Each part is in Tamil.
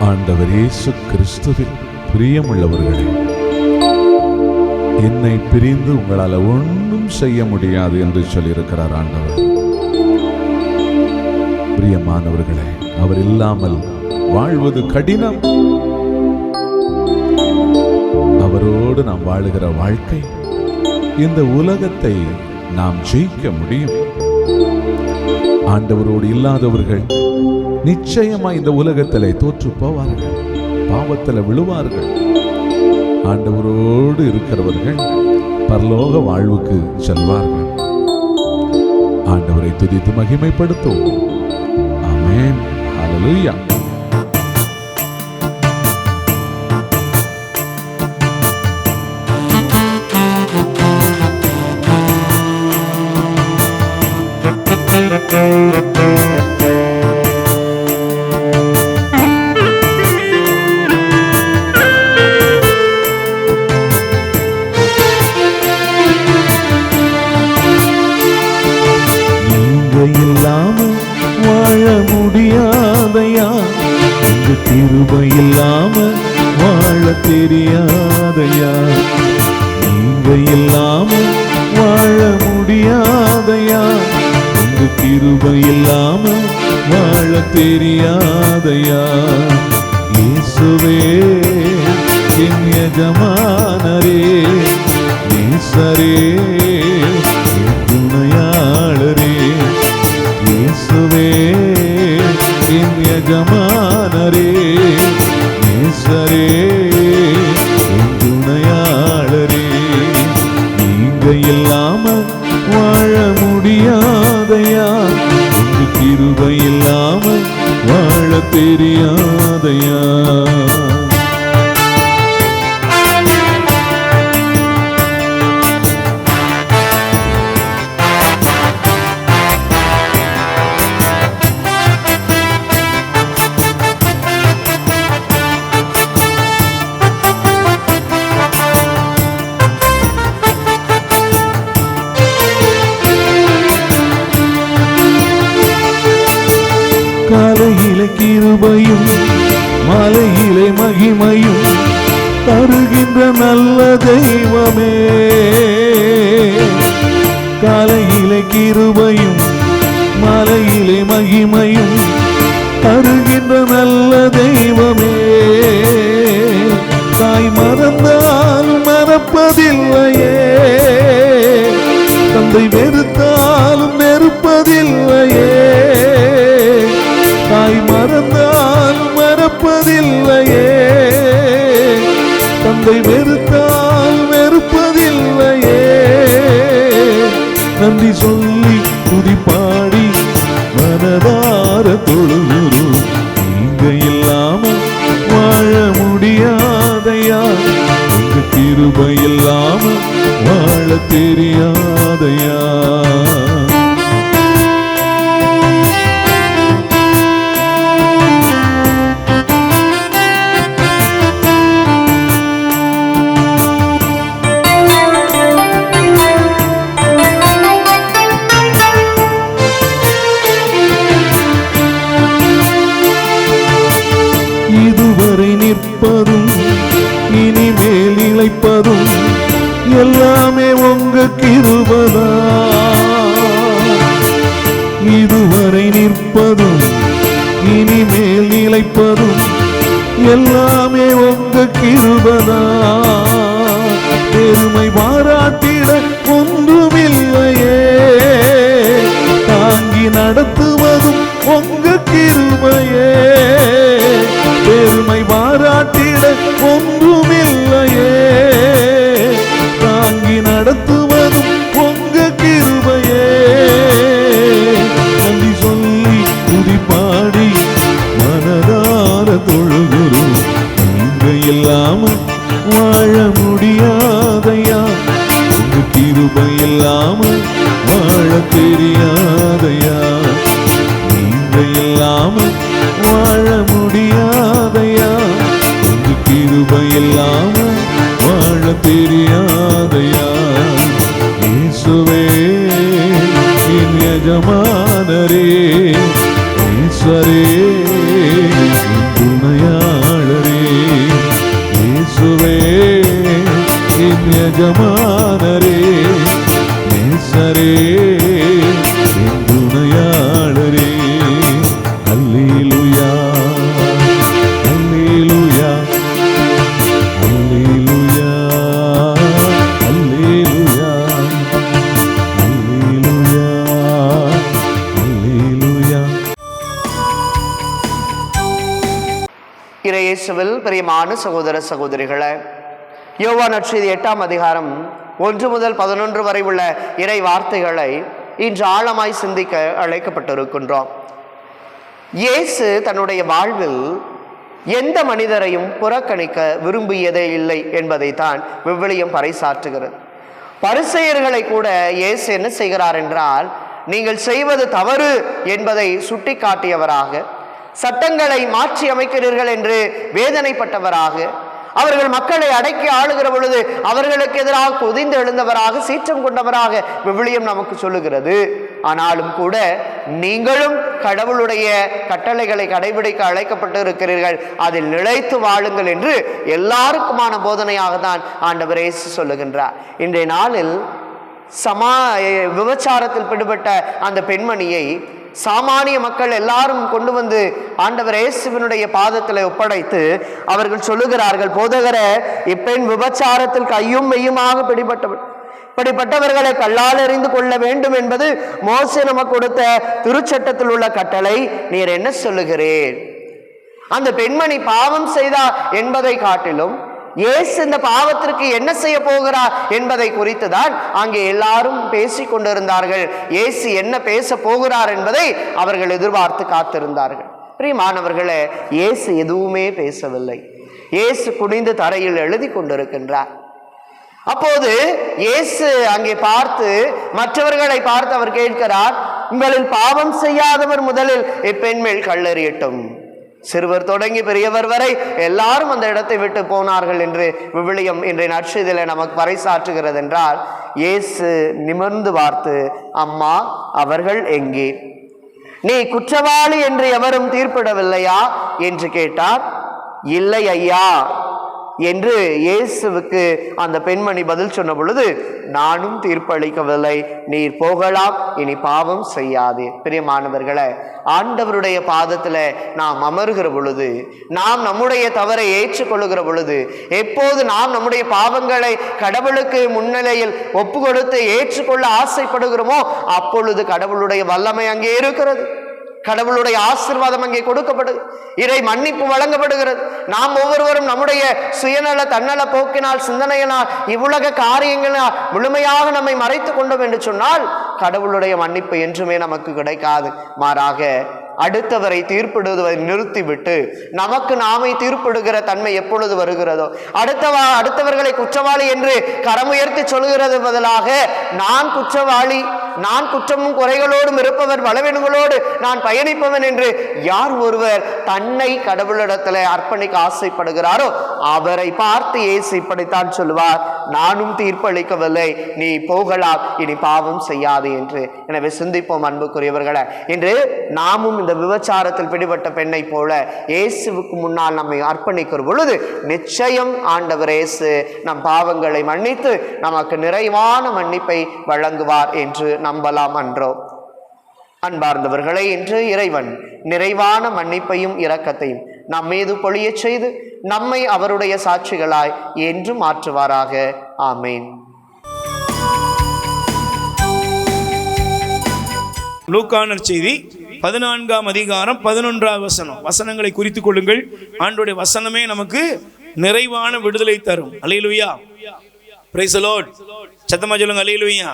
ஆண்டவர் இயேசு கிறிஸ்துவில் பிரியமுள்ளவர்களே, என்னை பிரிந்து உங்களால் ஒன்றும் செய்ய முடியாது என்று சொல்லியிருக்கிறார் ஆண்டவர். பிரியமானவர்களே, அவர் இல்லாமல் வாழ்வது கடினம். அவரோடு நாம் வாழுகிற வாழ்க்கை, இந்த உலகத்தை நாம் ஜெயிக்க முடியும். ஆண்டவரோடு இல்லாதவர்கள் நிச்சயமா இந்த உலகத்திலே தோற்று போவார்கள், பாவத்தில் விழுவார்கள். ஆண்டவரோடு இருக்கிறவர்கள் பரலோக வாழ்வுக்கு செல்வார்கள். ஆண்டவரை துதித்து மகிமைப்படுத்துவோம். ஆமென். ஹல்லேலூயா. கிருபை இல்லாம வாழ தெரியாதையா, நீங்க இல்லாம வாழ முடியாதையா, உங்க கிருபை இல்லாம வாழ தெரியாதையா. இயேசுவே என் எஜமானரே, நேசரே என் துணையாளரே, இயேசுவே என் எஜமானரே, நேசரே என் துணையாளரே, நீங்க இல்லாம வாழ முடியாதையா, உங்க கிருபை இல்லாம வாழ தெரியாதையா. காலையிலே கிருபையும் மாலையிலே மகிமையும் தருகின்ற நல்ல தெய்வமே, காலையிலே கிருபையும் மாலையிலே மகிமையும் தருகின்ற நல்ல தெய்வமே, தாய் மறந்தாலும் மறப்பதில்லையே, தந்தை வெறுத்தாலும் நெருப்பதில்லையே, தாய் மறந்தாலும் மறப்பதில்லையே, தந்தை வெறுத்தால் வெறுப்பதில்லையே. நன்றி சொல்லி துதிப்பாடி மனதார தொழுகிறோம். நீங்க இல்லாம வாழ முடியாதையா, உங்க கிருபை இல்லாம வாழ தெரியாதையா. இதுவரை நிற்பதும் இனிமேல் இளைப்பதும் எல்லாமே உங்க கிருபைதா, இதுவரை நிற்பதும் இனிமேல் இளைப்பதும் எல்லாமே உங்க கிருபைதா. பெருமை பாராட்டிட ஒன்றுமில்லையே, தாங்கி நடத்துவதும் உங்க கிருபையே, பெருமை பாராட்டிட ஒன்றுமில்லையே, தாங்கி நடத்துவதும் உங்க கிருபையே. நன்றி சொல்லி துதிப்பாடி மனதார தொழுகிறோம். நீங்க இல்லாம வாழ முடியாதையா, உங்க கிருபை இல்லாம வாழ தெரியாதையா, நீங்க இல்லாம வாழ முடியாதையா, உங்க கிருபை இல்லாம வாழ தெரியாதையா. இயேசுவே என் எஜமானரே, நேசரே என் துணையாளரே, இயேசுவில் பிரியமான சகோதர சகோதரிகளே, யோவான் நற்செய்தி 8ஆம் அதிகாரம் 1 முதல் 11 வரை உள்ள இறை வார்த்தைகளை இன்று ஆழமாய் சிந்திக்க அழைக்கப்பட்டிருக்கின்றோம். இயேசு தன்னுடைய வாழ்வில் எந்த மனிதரையும் புறக்கணிக்க விரும்பியதே இல்லை என்பதைத்தான் விவிலியம் பறைசாற்றுகிறது. பரிசேயர்களை கூட இயேசு என்ன செய்கிறார் என்றால், நீங்கள் செய்வது தவறு என்பதை சுட்டி காட்டியவராக, சட்டங்களை மாற்றி அமைக்கிறீர்கள் என்று வேதனைப்பட்டவராக, அவர்கள் மக்களை அடக்கி ஆளுகிற பொழுது அவர்களுக்கு எதிராக கொதிந்து எழுந்தவராக, சீற்றம் கொண்டவராக விவிலியம் நமக்கு சொல்லுகிறது. ஆனாலும் கூட நீங்களும் கடவுளுடைய கட்டளைகளை கடைபிடிக்க அழைக்கப்பட்டு இருக்கிறீர்கள், அதில் நிலைத்து வாழுங்கள் என்று எல்லாருக்குமான போதனையாக தான் ஆண்டவர் இயேசு சொல்லுகின்றார். இன்றைய நாளில் விபச்சாரத்தில் பிடிபட்ட அந்த பெண்மணியை சாமானிய மக்கள் எல்லாரும் கொண்டு வந்து ஆண்டவர் இயேசுவினுடைய பாதத்தில் ஒப்படைத்து அவர்கள் சொல்லுகிறார்கள், போதகரே, இப்பெண் விபச்சாரத்தில் கையும் மெய்யுமாக பிடிபட்டவர், இப்படிப்பட்டவர்களை கல்லால் எறிந்து கொள்ள வேண்டும் என்பது மோசே நமக்கு கொடுத்த திருச்சட்டத்தில் உள்ள கட்டளை, நீர் என்ன சொல்லுகிறேன்? அந்த பெண்மணி பாவம் செய்தார் என்பதை காட்டிலும் இயேசு இந்த பாவத்திற்கு என்ன செய்ய போகிறார் என்பதை குறித்து தான் அங்கே எல்லாரும் பேசிக் கொண்டிருந்தார்கள். இயேசு என்ன பேச போகிறார் என்பதை அவர்கள் எதிர்பார்த்து காத்திருந்தார்கள். பிரியமானவர்களே, இயேசு எதுவுமே பேசவில்லை. இயேசு குனிந்து தரையில் எழுதி கொண்டிருக்கின்றார். அப்போது இயேசு அங்கே பார்த்து மற்றவர்களை பார்த்து அவர் கேட்கிறார், உங்களில் பாவம் செய்யாதவர் முதலில் இப்பெண் மேல் கல்லெறியட்டும். சிறுவர் தொடங்கி பெரியவர் வரை எல்லாரும் அந்த இடத்தை விட்டு போனார்கள் என்று விவிலியம் இன்றைய நற்செய்தியிலே நமக்கு பறைசாற்றுகிறது. என்றால் இயேசு நிமிர்ந்து பார்த்து, அம்மா, அவர்கள் எங்கே? நீ குற்றவாளி என்று எவரும் தீர்ப்பிடவில்லையா என்று கேட்டார். இல்லை ஐயா என்று இயேசுவுக்கு அந்த பெண்மணி பதில் சொன்ன பொழுது, நானும் தீர்ப்பளிக்கவில்லை, நீர் போகலாம், இனி பாவம் செய்யாதே. பிரியமானவர்களே, ஆண்டவருடைய பாதத்தில் நாம் அமர்கிற பொழுது, நாம் நம்முடைய தவறை ஏற்றுக்கொள்ளுகிற பொழுது, எப்போது நாம் நம்முடைய பாவங்களை கடவுளுக்கு முன்னிலையில் ஒப்பு கொடுத்து ஏற்றுக்கொள்ள ஆசைப்படுகிறோமோ அப்பொழுது கடவுளுடைய வல்லமை அங்கே இருக்கிறது, கடவுளுடைய ஆசீர்வாதம் அங்கே கொடுக்கப்படுது, இறை மன்னிப்பு வழங்கப்படுகிறது. நாம் ஒவ்வொருவரும் நம்முடைய சுயநல தன்னல போக்கினால், சிந்தனையினால், இவ்வுலக காரியங்களால் முழுமையாக நம்மை மறைத்து கொண்டோம் என்று சொன்னால் கடவுளுடைய மன்னிப்பு என்றுமே நமக்கு கிடைக்காது. மாறாக அடுத்தவரை தீர்ப்பிடுவதை நிறுத்திவிட்டு நமக்கு நாமே தீர்ப்பிடுகிற தன்மை எப்பொழுது வருகிறதோ, அடுத்தவர்களை குற்றவாளி என்று கரமுயர்த்தி சொல்கிறது பதிலாக, நான் குற்றவாளி, நான் குற்றமும் குறைகளோடும் இருப்பவர், பலவீனங்களோடு நான் பயணிப்பவன் என்று யார் ஒருவர் தன்னை கடவுளிடத்தில் அர்ப்பணிக்க ஆசைப்படுகிறாரோ அவரை பார்த்து இயேசு இப்படித்தான் சொல்லுவார், நானும் தீர்ப்பளிக்கவில்லை, நீ போகலாம், இனி பாவம் செய்யாது என்று. எனவே சிந்திப்போம் அன்புக்குரியவர்களை. இன்று நாமும் இந்த விபச்சாரத்தில் பிடிபட்ட பெண்ணை போல இயேசுவுக்கு முன்னால் நம்மை அர்ப்பணிக்கிற பொழுது நிச்சயம் ஆண்டவர் இயேசு நம் பாவங்களை மன்னித்து நமக்கு நிறைவான மன்னிப்பை வழங்குவார் என்று நம்பலாம் அன்றோ? அன்பார்ந்தவர்களே, இன்று இறைவன் நிறைவான மன்னிப்பையும் இரக்கத்தையும் நம் மீது பொழிய செய்து நம்மை அவருடைய சாட்சிகளாய் என்று மாற்றுவாராக. ஆமேன். லூக்கா நற்செய்தி 14ஆம் அதிகாரம் 11ஆம் வசனம். வசனங்களை குறித்துக் கொள்ளுங்கள். ஆண்டவருடைய வசனமே நமக்கு நிறைவான விடுதலை தரும். அல்லேலூயா, பிரைஸ் தி லார்ட். சத்தமா சொல்லுங்க அல்லேலூயா.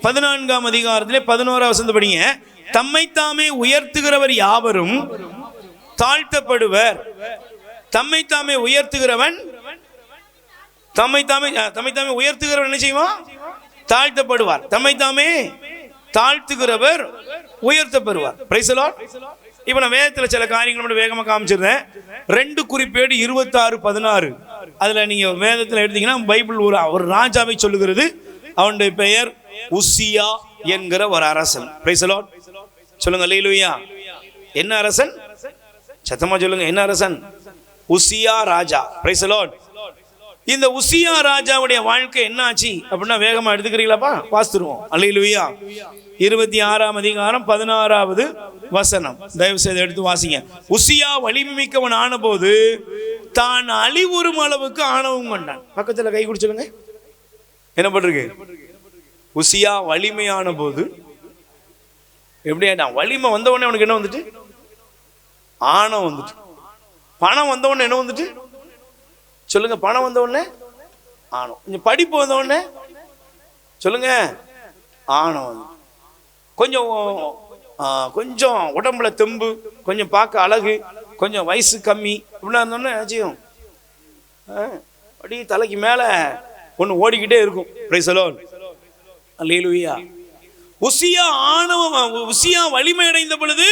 14ஆம் அதிகாரத்திலே 11ஆம் வசனத்தை படிங்க. தம்மைத்தாமே உயர்த்துகிறவர் யாவரும் தாழ்த்தப்படுவர். தம்மைத்தாமே உயர்த்துகிறவன் தம்மைத்தாமே உயர்த்துகிறவன் என்ன செய்வான்? தாழ்த்தப்படுவார். தம்மைத்தாமே தாழ்த்துகிறவர் உயர்த்தப்படுவார். Praise the lord. இப்போ நான் வேதத்தில் சில காரியங்கள் மட்டும் வேகமாக காமிச்சிருந்தேன். 2 குறிப்பேடு 26-16 அதில் நீங்கள் வேதத்தில் எடுத்தீங்கன்னா பைபிள் ஒரு ராஜாவை சொல்லுகிறது. அவனுடைய பெயர் உசியா என்கிற ஒரு அரசன். Praise the lord. சொல்லுங்க அல்லேலூயா. என்ன அரசன்? சத்தமா சொல்லுங்க, என்ன அரசன்? உசியா ராஜா. Praise the lord. இந்த உசியா ராஜாவுடைய வாழ்க்கை என்ன ஆச்சு அப்படின்னா வேகமா எடுத்துக்கிறீங்களாப்பா? வாசித்துருவோம். அல்லேலூயா. 26ஆம் அதிகாரம் 16வது வசனம் தயவு செய்து எடுத்து வாசிங்க. உசியா வலிமை மிக்கவன் ஆன போது தான் அழிவுறும் அளவுக்கு ஆணவம் கொண்டான். பக்கத்துல கை குடிச்சுடுங்க. என்ன பண்றது? உசியா வலிமையான போது எப்படி ஆயிட்டான்? வலிமை வந்த உடனே அவனுக்கு என்ன வந்துட்டு? ஆணவம் வந்துட்டு. பணம் வந்தவொடனே என்ன வந்துட்டு சொல்லுங்க? பணம் வந்தவொடனே ஆணவம். கொஞ்சம் படிப்பு வந்தவொடனே சொல்லுங்க ஆணவம். கொஞ்சம் கொஞ்சம் உடம்புல தெம்பு, கொஞ்சம் பார்க்க அழகு, கொஞ்சம் வயசு கம்மி இப்படின்னா இருந்தோன்னே செய்யும் அப்படி தலைக்கு மேலே ஒன்று ஓடிக்கிட்டே இருக்கும். Price the Lord. அல்லேலூயா. உசியா ஆணவம், உசியா வலிமை அடைந்த பொழுது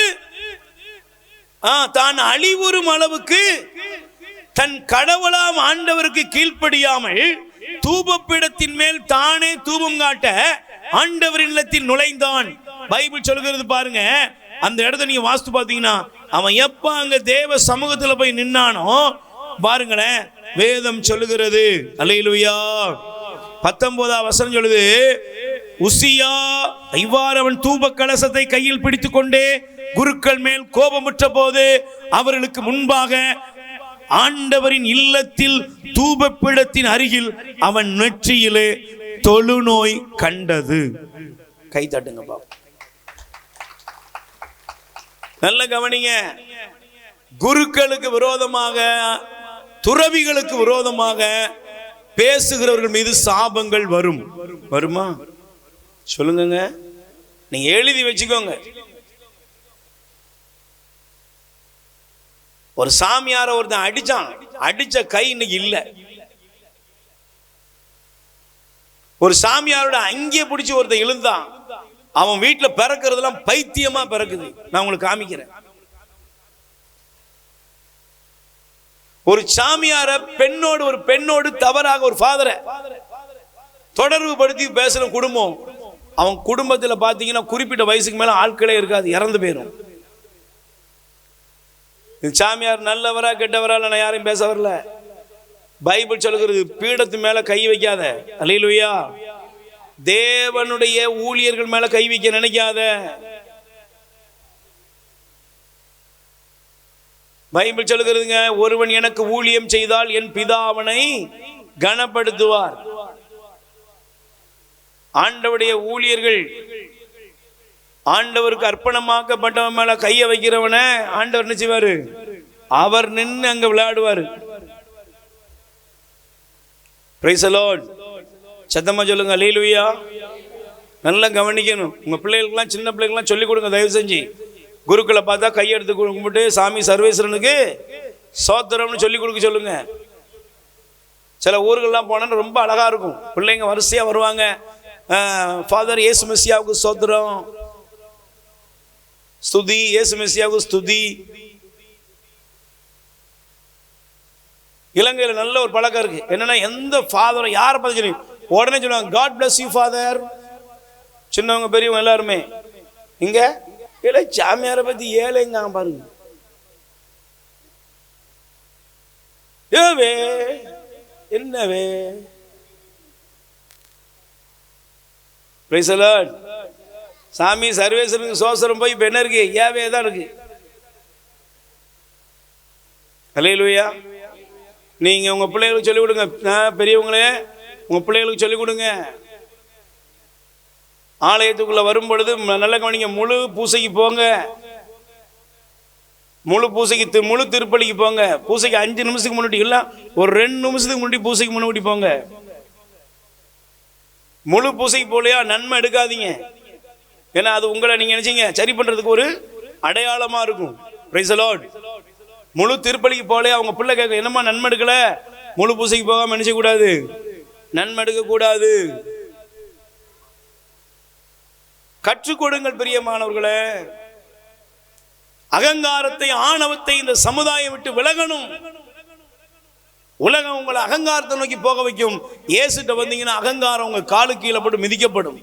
தான் அழிவுறும் அளவுக்கு தன் கடவுளாம் ஆண்டவருக்கு கீழ்ப்படியாமல் தூபப்பீடத்தின் மேல் தானே தூபம் காட்ட ஆண்டவரின் இல்லத்தில் நுழைந்தான். பைபிள் சொல்கிறது பாருங்க. அந்த இடத்த நீங்க வாஸ்து பாத்தீங்கன்னா அவன் எப்ப அங்க தேவ சமூகத்துல போய் நின்னானோ பாருங்களேன், வேதம் சொல்லுகிறது. அல்லேலூயா. 19ஆம் வசனம் சொல்லுது, உசியா இவ்வாறு அவன் தூப கலசத்தை கையில் பிடித்துக் கொண்டே குருக்கள் மேல் கோபமுற்ற போது அவர்களுக்கு முன்பாக ஆண்டவரின் இல்லத்தில் தூபப்பீடத்தின் அருகில் அவன் நெற்றியிலே தொழுநோய் கண்டது. கை தட்டுங்க பாப்பா. நல்ல கவனிங்க. குருக்களுக்கு விரோதமாக, துறவிகளுக்கு விரோதமாக பேசுகிறவர்கள் மீது சாபங்கள் வரும். வருமா? சொல்லுங்க. நீங்க எழுதி வச்சுக்கோங்க. ஒரு சாமியார ஒருத்தன் அடிச்சான், அடிச்ச கை இன்னைக்கு இல்ல. ஒரு சாமியாரோட அங்கே பிடிச்சி ஒருத்தன் இழுந்தான், அவன் வீட்டுல பிறக்கிறதுலாம் பைத்தியமா பிறக்குது. நான் உங்களுக்கு காமிக்கிறேன். ஒரு சாமியார ஒரு பெண்ணோடு தவறாக ஒரு ஃபாதரை தொடர்பு படுத்தி பேசுற குடும்பம், அவன் குடும்பத்துல பாத்தீங்கன்னா குறிப்பிட்ட வயசுக்கு மேல ஆட்களே இருக்காது, இறந்து போயிடும். சாமியார் நல்லவரா கெட்டவரா நான் யாரையும் பேச வரல. பைபிள் சொல்லுகிறது, பீடத்து மேல கை வைக்காத. அல்லேலூயா. தேவனுடைய ஊழியர்கள் மேல கை வைக்க நினைக்காத. பைபிள் சொல்லுகிறதுங்க, ஒருவன் எனக்கு ஊழியம் செய்தால் என் பிதா அவனை கனப்படுத்துவார். ஆண்டவருடைய ஊழியர்கள், ஆண்டவருக்கு அர்ப்பணமாக்கப்பட்டவன் மேல கையை வைக்கிறவன ஆண்டவர் என்ன செய்வாரு? அவர் நின்று அங்க விளையாடுவாரு. Price the Lord. சத்தமா சொல்லுங்க அல்லேலூயா. நல்லா கவனிக்கணும். உங்க பிள்ளைகளுக்கெல்லாம், சின்ன பிள்ளைகளுக்கெல்லாம் சொல்லிக் கொடுங்க தயவு செஞ்சு. குருக்களை பார்த்தா கையெடுத்து கும்பிட்டு சாமி சர்வேஸ்வரனுக்கு சோத்திரம்னு சொல்லி கொடுக்க சொல்லுங்க. சில ஊர்கள்லாம் போனா ரொம்ப அழகா இருக்கும். பிள்ளைங்க வரிசையா வருவாங்க. ஃபாதர் இயேசு மெசியாவுக்கு சோத்திரம், ஸ்துதி, இயேசு மெசியாவுக்கு ஸ்துதி. இலங்கையில நல்ல ஒரு பழக்கம் இருக்கு. என்னன்னா, எந்த ஃபாதரை யாரை பார்த்து சொல்லி உடனே சொல்லுவாங்க, காட் பிளஸ் யூ ஃபாதர். சின்னவங்க பெரியவங்க எல்லாருமே. இங்க இல்லை சாமியாரை பத்தி ஏழைங்க பாருங்க. ஏவே என்னவே. Price the Lord. சாமி சர்வேஸ்வரனுக்கு சோசரம் போய் இப்ப என்ன இருக்கு? ஏவே தான் இருக்கு. அல்லேலூயா. நீங்க உங்க பிள்ளைகளுக்கு சொல்லிக் கொடுங்க. பெரியவங்களே உங்க பிள்ளைகளுக்கு சொல்லிக் கொடுங்க. ஆலயத்துக்குள்ள வரும் பொழுது நல்ல கவனிங்க. முழு பூசைக்கு போங்க. முழு பூசைக்கு, முழு திருப்பலிக்கு போங்க. பூசைக்கு 5 நிமிஷத்துக்கு முன்னாடி இல்ல, ஒரு 2 நிமிஷத்துக்கு முன்னாடி பூசைக்கு முன்னாடி போங்க. முழு பூசைக்கு போலையா நன்மை எடுக்காதீங்க. ஏன்னா அது உங்களை நீங்க நினைச்சீங்க சரி பண்றதுக்கு ஒரு அடையாளமா இருக்கும். Price the Lord. முழு திருப்பலிக்கு போலையா அவங்க பிள்ளை கேட்க, என்னமா நன்மை எடுக்கல? முழு பூசைக்கு போகாம நினைச்ச கூடாது, நன்மை எடுக்க கூடாது. கற்றுக் கொடுங்கள் பிரியமானவர்களே. அகங்காரத்தை, ஆணவத்தை இந்த சமுதாயம் விட்டு விலகணும். உலகம் உங்களை அகங்காரத்தை நோக்கி போக வைக்கும். இயேசுட்ட வந்தீங்கன்னா அகங்காரம் உங்க காலு கீழே போட்டு மிதிக்கப்படும்.